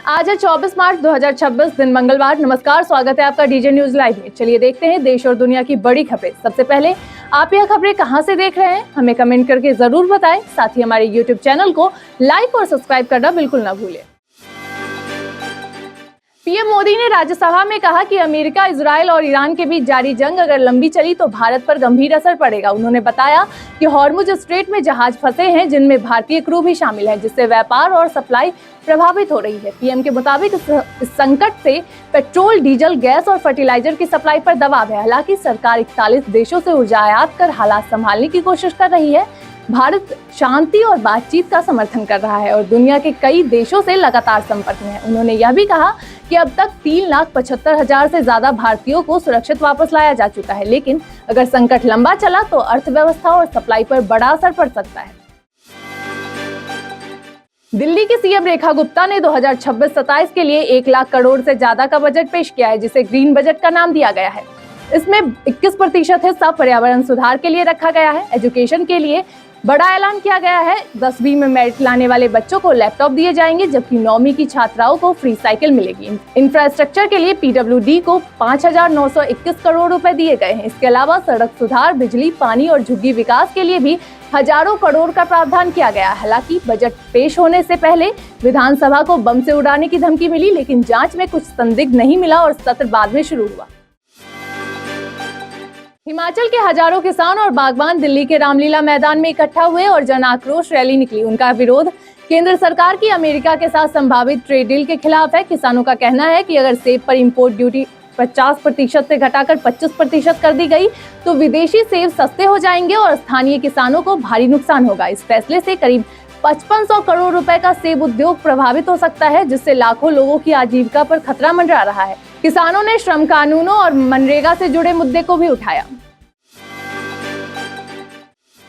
आज है 24 मार्च 2026 दिन मंगलवार। नमस्कार, स्वागत है आपका डीजे न्यूज लाइव में। चलिए देखते हैं देश और दुनिया की बड़ी खबरें। सबसे पहले आप यह खबरें कहां से देख रहे हैं हमें कमेंट करके जरूर बताएं। साथ ही हमारे यूट्यूब चैनल को लाइक और सब्सक्राइब करना बिल्कुल ना भूलें। पीएम मोदी ने राज्यसभा में कहा कि अमेरिका, इजरायल और ईरान के बीच जारी जंग अगर लंबी चली तो भारत पर गंभीर असर पड़ेगा। उन्होंने बताया कि हॉर्मुज स्ट्रेट में जहाज फंसे हैं जिनमें भारतीय क्रू भी शामिल है, जिससे व्यापार और सप्लाई प्रभावित हो रही है। पीएम के मुताबिक इस संकट से पेट्रोल, डीजल, गैस और फर्टिलाइजर की सप्लाई पर दबाव है। हालांकि सरकार 41 देशों से ऊर्जा आयात कर हालात संभालने की कोशिश कर रही है। भारत शांति और बातचीत का समर्थन कर रहा है और दुनिया के कई देशों से लगातार संपर्क में है। उन्होंने यह भी कहा कि अब तक 3,75,000 से ज्यादा भारतीयों को सुरक्षित वापस लाया जा चुका है, लेकिन अगर संकट लंबा चला तो अर्थव्यवस्था और सप्लाई पर बड़ा असर पड़ सकता है। दिल्ली की सीएम रेखा गुप्ता ने 2026-27 के लिए 1 लाख करोड़ से ज्यादा का बजट पेश किया है, जिसे ग्रीन बजट का नाम दिया गया है। इसमें 21% हिस्सा पर्यावरण सुधार के लिए रखा गया है। एजुकेशन के लिए बड़ा ऐलान किया गया है। 10वीं में मेरिट लाने वाले बच्चों को लैपटॉप दिए जाएंगे, जबकि 9वीं की छात्राओं को फ्री साइकिल मिलेगी। इंफ्रास्ट्रक्चर के लिए पीडब्ल्यूडी को 5,921 करोड़ रुपए दिए गए हैं। इसके अलावा सड़क सुधार, बिजली, पानी और झुग्गी विकास के लिए भी हजारों करोड़ का प्रावधान किया गया। हालांकि बजट पेश होने से पहले विधानसभा को बम से उड़ाने की धमकी मिली, लेकिन जांच में कुछ संदिग्ध नहीं मिला और सत्र बाद में शुरू हुआ। हिमाचल के हजारों किसान और बागबान दिल्ली के रामलीला मैदान में इकट्ठा हुए और जन आक्रोश रैली निकली। उनका विरोध केंद्र सरकार की अमेरिका के साथ संभावित ट्रेड डील के खिलाफ है। किसानों का कहना है कि अगर सेब पर इंपोर्ट ड्यूटी 50% से घटाकर 25% कर दी गई तो विदेशी सेब सस्ते हो जाएंगे और स्थानीय किसानों को भारी नुकसान होगा। इस फैसले से करीब 5500 करोड़ रुपए का सेब उद्योग प्रभावित हो सकता है, जिससे लाखों लोगों की आजीविका पर खतरा मंडरा रहा है। किसानों ने श्रम कानूनों और मनरेगा से जुड़े मुद्दे को भी उठाया।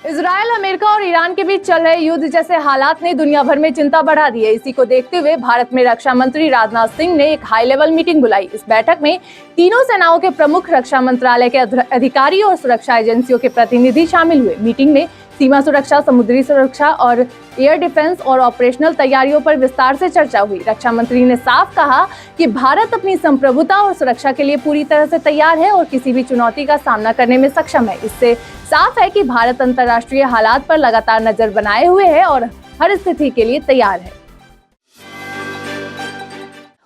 इजरायल, अमेरिका और ईरान के बीच चल रहे युद्ध जैसे हालात ने दुनिया भर में चिंता बढ़ा दी है। इसी को देखते हुए भारत में रक्षा मंत्री राजनाथ सिंह ने एक हाई लेवल मीटिंग बुलाई। इस बैठक में तीनों सेनाओं के प्रमुख, रक्षा मंत्रालय के अधिकारी और सुरक्षा एजेंसियों के प्रतिनिधि शामिल हुए। मीटिंग में सीमा सुरक्षा, समुद्री सुरक्षा और एयर डिफेंस और ऑपरेशनल तैयारियों पर विस्तार से चर्चा हुई। रक्षा मंत्री ने साफ कहा कि भारत अपनी संप्रभुता और सुरक्षा के लिए पूरी तरह से तैयार है और किसी भी चुनौती का सामना करने में सक्षम है। इससे साफ है कि भारत अंतर्राष्ट्रीय हालात पर लगातार नजर बनाए हुए है और हर स्थिति के लिए तैयार है।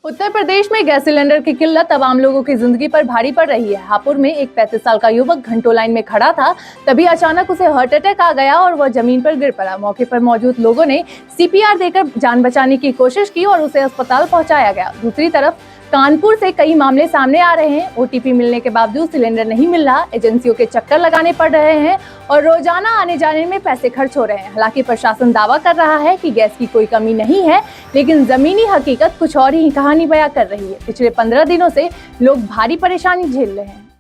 उत्तर प्रदेश में गैस सिलेंडर की किल्लत अब आम लोगों की जिंदगी पर भारी पड़ रही है। हापुड़ में एक 35 साल का युवक घंटों लाइन में खड़ा था, तभी अचानक उसे हार्ट अटैक आ गया और वह जमीन पर गिर पड़ा। मौके पर मौजूद लोगों ने सीपीआर देकर जान बचाने की कोशिश की और उसे अस्पताल पहुंचाया गया। दूसरी तरफ कानपुर से कई मामले सामने आ रहे हैं। ओटीपी मिलने के बावजूद सिलेंडर नहीं मिल रहा, एजेंसियों के चक्कर लगाने पड़ रहे हैं और रोजाना आने जाने में पैसे खर्च हो रहे हैं। हालांकि प्रशासन दावा कर रहा है कि गैस की कोई कमी नहीं है, लेकिन जमीनी हकीकत कुछ और ही कहानी बयां कर रही है। पिछले 15 दिनों से लोग भारी परेशानी झेल रहे हैं।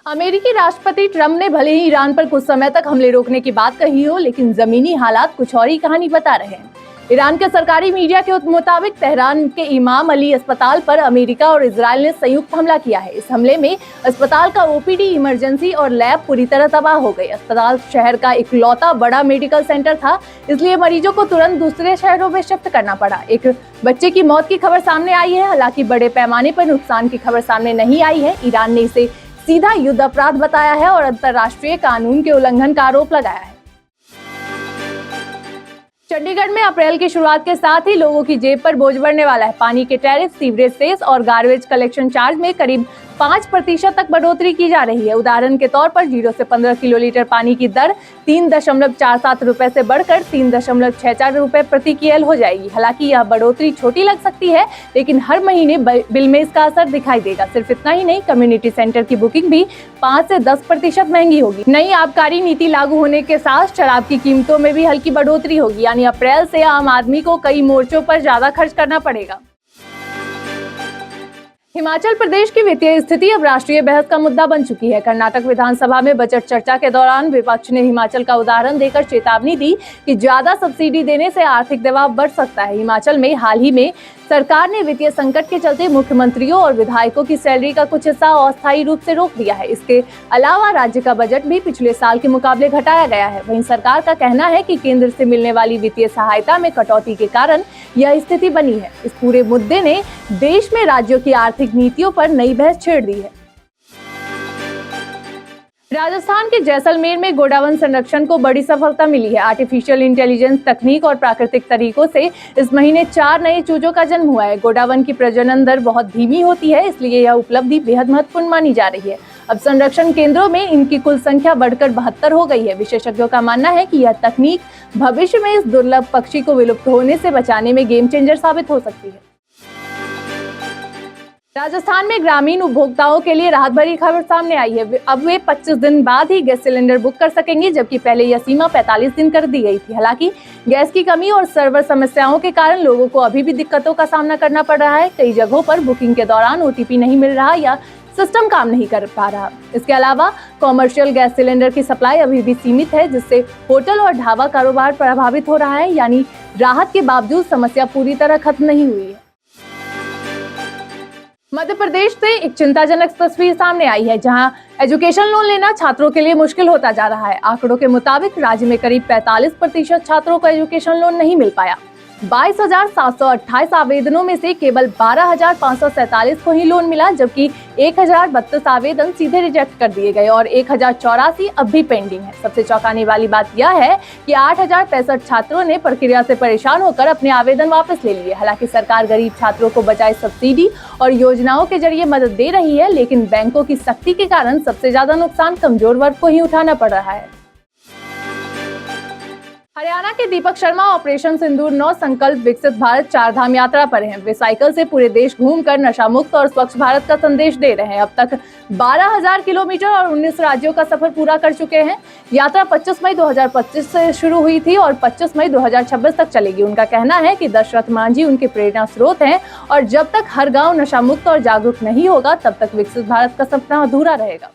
अमेरिकी राष्ट्रपति ट्रंप ने भले ही ईरान पर कुछ समय तक हमले रोकने की बात कही हो, लेकिन जमीनी हालात कुछ और ही कहानी बता रहे हैं। ईरान के सरकारी मीडिया के मुताबिक तेहरान के इमाम अली अस्पताल पर अमेरिका और इजरायल ने संयुक्त हमला किया है। इस हमले में अस्पताल का ओपीडी, इमरजेंसी और लैब पूरी तरह तबाह हो गई। अस्पताल शहर का इकलौता बड़ा मेडिकल सेंटर था, इसलिए मरीजों को तुरंत दूसरे शहरों में शिफ्ट करना पड़ा। एक बच्चे की मौत की खबर सामने आई है। हालांकि बड़े पैमाने पर नुकसान की खबर सामने नहीं आई है। ईरान ने इसे सीधा युद्ध अपराध बताया है और अंतर्राष्ट्रीय कानून के उल्लंघन का आरोप लगाया है। चंडीगढ़ में अप्रैल की शुरुआत के साथ ही लोगों की जेब पर बोझ बढ़ने वाला है। पानी के टैरिफ, सीवरेज सेस और गार्बेज कलेक्शन चार्ज में करीब 5% तक बढ़ोतरी की जा रही है। उदाहरण के तौर पर 0 से 15 किलोलीटर पानी की दर 3.47 रुपए से बढ़कर 3.64 रुपए प्रति KL हो जाएगी। हालांकि यह बढ़ोतरी छोटी लग सकती है, लेकिन हर महीने बिल में इसका असर दिखाई देगा। सिर्फ इतना ही नहीं, कम्युनिटी सेंटर की बुकिंग भी 5 से 10% महंगी होगी। नई आबकारी नीति लागू होने के साथ शराब की कीमतों में भी हल्की बढ़ोतरी होगी, यानी अप्रैल से आम आदमी को कई मोर्चों पर ज्यादा खर्च करना पड़ेगा। हिमाचल प्रदेश की वित्तीय स्थिति अब राष्ट्रीय बहस का मुद्दा बन चुकी है। कर्नाटक विधानसभा में बजट चर्चा के दौरान विपक्ष ने हिमाचल का उदाहरण देकर चेतावनी दी कि ज्यादा सब्सिडी देने से आर्थिक दबाव बढ़ सकता है। हिमाचल में हाल ही में सरकार ने वित्तीय संकट के चलते मुख्यमंत्रियों और विधायकों की सैलरी का कुछ हिस्सा अस्थायी रूप से रोक दिया है। इसके अलावा राज्य का बजट भी पिछले साल के मुकाबले घटाया गया है। वहीं सरकार का कहना है कि केंद्र से मिलने वाली वित्तीय सहायता में कटौती के कारण यह स्थिति बनी है। इस पूरे मुद्दे ने देश में राज्यों की आर्थिक नीतियों पर नई बहस छेड़ दी है। राजस्थान के जैसलमेर में गोडावन संरक्षण को बड़ी सफलता मिली है। आर्टिफिशियल इंटेलिजेंस तकनीक और प्राकृतिक तरीकों से इस महीने 4 नए चूजों का जन्म हुआ है। गोडावन की प्रजनन दर बहुत धीमी होती है, इसलिए यह उपलब्धि बेहद महत्वपूर्ण मानी जा रही है। अब संरक्षण केंद्रों में इनकी कुल संख्या बढ़कर 72 हो गई है। विशेषज्ञों का मानना है कि यह तकनीक भविष्य में इस दुर्लभ पक्षी को विलुप्त होने से बचाने में गेम चेंजर साबित हो सकती है। राजस्थान में ग्रामीण उपभोक्ताओं के लिए राहत भरी खबर सामने आई है। अब वे 25 दिन बाद ही गैस सिलेंडर बुक कर सकेंगे, जबकि पहले यह सीमा 45 दिन कर दी गई थी। हालांकि गैस की कमी और सर्वर समस्याओं के कारण लोगों को अभी भी दिक्कतों का सामना करना पड़ रहा है। कई जगहों पर बुकिंग के दौरान OTP नहीं मिल रहा या सिस्टम काम नहीं कर पा रहा। इसके अलावा कॉमर्शियल गैस सिलेंडर की सप्लाई अभी भी सीमित है, जिससे होटल और ढाबा कारोबार प्रभावित हो रहा है। यानी राहत के बावजूद समस्या पूरी तरह खत्म नहीं हुई है। मध्य प्रदेश से एक चिंताजनक तस्वीर सामने आई है, जहां एजुकेशन लोन लेना छात्रों के लिए मुश्किल होता जा रहा है। आंकड़ों के मुताबिक राज्य में करीब 45% छात्रों को एजुकेशन लोन नहीं मिल पाया। 22,728 आवेदनों में से केवल 12,547 को ही लोन मिला, जबकि 1,032 आवेदन सीधे रिजेक्ट कर दिए गए और 1,084 अब भी पेंडिंग है। सबसे चौंकाने वाली बात यह है कि 8,065 छात्रों ने प्रक्रिया से परेशान होकर अपने आवेदन वापस ले लिए। हालांकि सरकार गरीब छात्रों को बजाय सब्सिडी और योजनाओं के जरिए मदद दे रही है, लेकिन बैंकों की सख्ती के कारण सबसे ज्यादा नुकसान कमजोर वर्ग को ही उठाना पड़ रहा है। हरियाणा के दीपक शर्मा ऑपरेशन सिंदूर 9 संकल्प विकसित भारत 4 धाम यात्रा पर हैं। वे साइकिल से पूरे देश घूमकर नशा मुक्त और स्वच्छ भारत का संदेश दे रहे हैं। अब तक 12,000 किलोमीटर और 19 राज्यों का सफर पूरा कर चुके हैं। यात्रा 25 मई 2025 से शुरू हुई थी और 25 मई 2026 तक चलेगी। उनका कहना है कि दशरथ मांझी उनके प्रेरणा स्रोत हैं और जब तक हर गाँव नशा मुक्त और जागरूक नहीं होगा, तब तक विकसित भारत का सपना अधूरा रहेगा।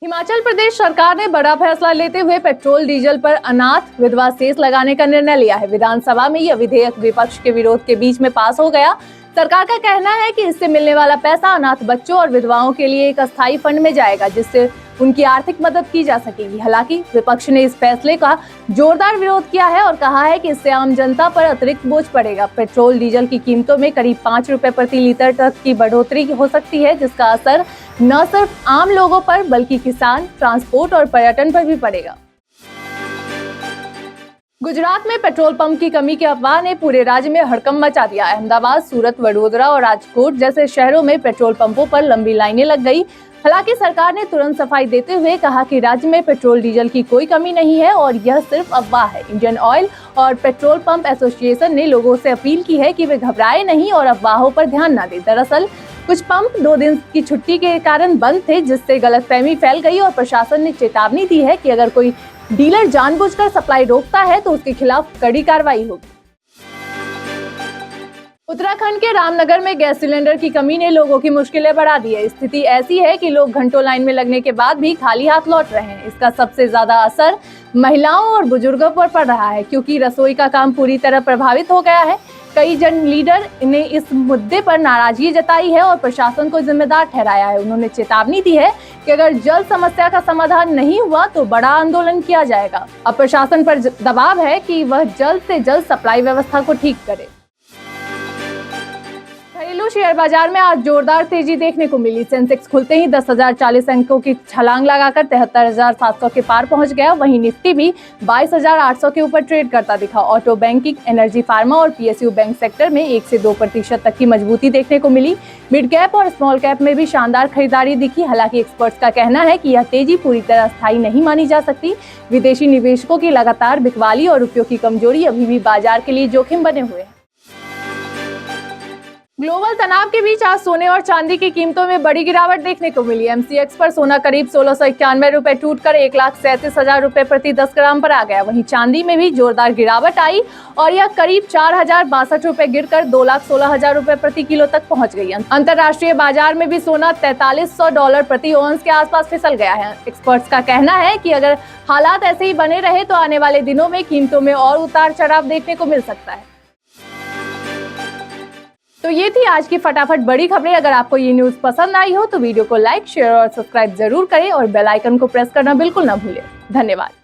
हिमाचल प्रदेश सरकार ने बड़ा फैसला लेते हुए पेट्रोल डीजल पर अनाथ विधवा सेस लगाने का निर्णय लिया है। विधानसभा में यह विधेयक विपक्ष के विरोध के बीच में पास हो गया। सरकार का कहना है कि इससे मिलने वाला पैसा अनाथ बच्चों और विधवाओं के लिए एक अस्थायी फंड में जाएगा, जिससे उनकी आर्थिक मदद की जा सकेगी। हालांकि विपक्ष ने इस फैसले का जोरदार विरोध किया है और कहा है कि इससे आम जनता पर अतिरिक्त बोझ पड़ेगा। पेट्रोल डीजल की कीमतों में करीब 5 रुपए प्रति लीटर तक की बढ़ोतरी हो सकती है, जिसका असर न सिर्फ आम लोगों पर बल्कि किसान, ट्रांसपोर्ट और पर्यटन पर भी पड़ेगा। गुजरात में पेट्रोल पंप की कमी की अफवाह ने पूरे राज्य में हड़कंप मचा दिया। अहमदाबाद, सूरत, वडोदरा और राजकोट जैसे शहरों में पेट्रोल पंपों पर लंबी लाइनें लग गई। हालांकि सरकार ने तुरंत सफाई देते हुए कहा कि राज्य में पेट्रोल डीजल की कोई कमी नहीं है और यह सिर्फ अफवाह है। इंडियन ऑयल और पेट्रोल पंप एसोसिएशन ने लोगों से अपील की है कि वे घबराएं नहीं और अफवाहों पर ध्यान न दें। दरअसल कुछ पंप 2 दिन की छुट्टी के कारण बंद थे, जिससे गलतफहमी फैल गई और प्रशासन ने चेतावनी दी है कि अगर कोई डीलर जानबूझकर सप्लाई रोकता है तो उसके खिलाफ कड़ी कार्रवाई होगी। उत्तराखंड के रामनगर में गैस सिलेंडर की कमी ने लोगों की मुश्किलें बढ़ा दी है। स्थिति ऐसी है कि लोग घंटों लाइन में लगने के बाद भी खाली हाथ लौट रहे हैं। इसका सबसे ज्यादा असर महिलाओं और बुजुर्गों पर पड़ रहा है, क्योंकि रसोई का काम पूरी तरह प्रभावित हो गया है। कई जन लीडर ने इस मुद्दे पर नाराजगी जताई है और प्रशासन को जिम्मेदार ठहराया है। उन्होंने चेतावनी दी है कि अगर जल समस्या का समाधान नहीं हुआ तो बड़ा आंदोलन किया जाएगा। अब प्रशासन पर दबाव है कि वह जल्द से जल्द सप्लाई व्यवस्था को ठीक करे। घरेलू शेयर बाजार में आज जोरदार तेजी देखने को मिली। सेंसेक्स खुलते ही 10,040 अंकों की छलांग लगाकर 73,700 के पार पहुंच गया। वहीं निफ्टी भी 22,800 के ऊपर ट्रेड करता दिखा। ऑटो, बैंकिंग, एनर्जी, फार्मा और PSU बैंक सेक्टर में 1 से 2% तक की मजबूती देखने को मिली। मिड कैप और स्मॉल कैप में भी शानदार खरीदारी दिखी। हालांकि एक्सपर्ट्स का कहना है कि यह तेजी पूरी तरह स्थायी नहीं मानी जा सकती। विदेशी निवेशकों की लगातार बिकवाली और रुपयों की कमजोरी अभी भी बाजार के लिए जोखिम बने हुए हैं। ग्लोबल तनाव के बीच आज सोने और चांदी की कीमतों में बड़ी गिरावट देखने को मिली। MCX पर सोना करीब 1691 रुपए टूटकर 1,37,000 रुपए प्रति 10 ग्राम पर आ गया। वहीं चांदी में भी जोरदार गिरावट आई और यह करीब 4,062 रुपए गिरकर 2,16,000 रुपए प्रति किलो तक पहुंच गई। अंतर्राष्ट्रीय बाजार में भी सोना $4300 प्रति औंस के आसपास फिसल गया है। एक्सपर्ट्स का कहना है कि अगर हालात ऐसे ही बने रहे तो आने वाले दिनों में कीमतों में और उतार चढ़ाव देखने को मिल सकता है। तो ये थी आज की फटाफट बड़ी खबरें। अगर आपको ये न्यूज़ पसंद आई हो तो वीडियो को लाइक, शेयर और सब्सक्राइब जरूर करें और बेल आइकन को प्रेस करना बिल्कुल ना भूलें। धन्यवाद।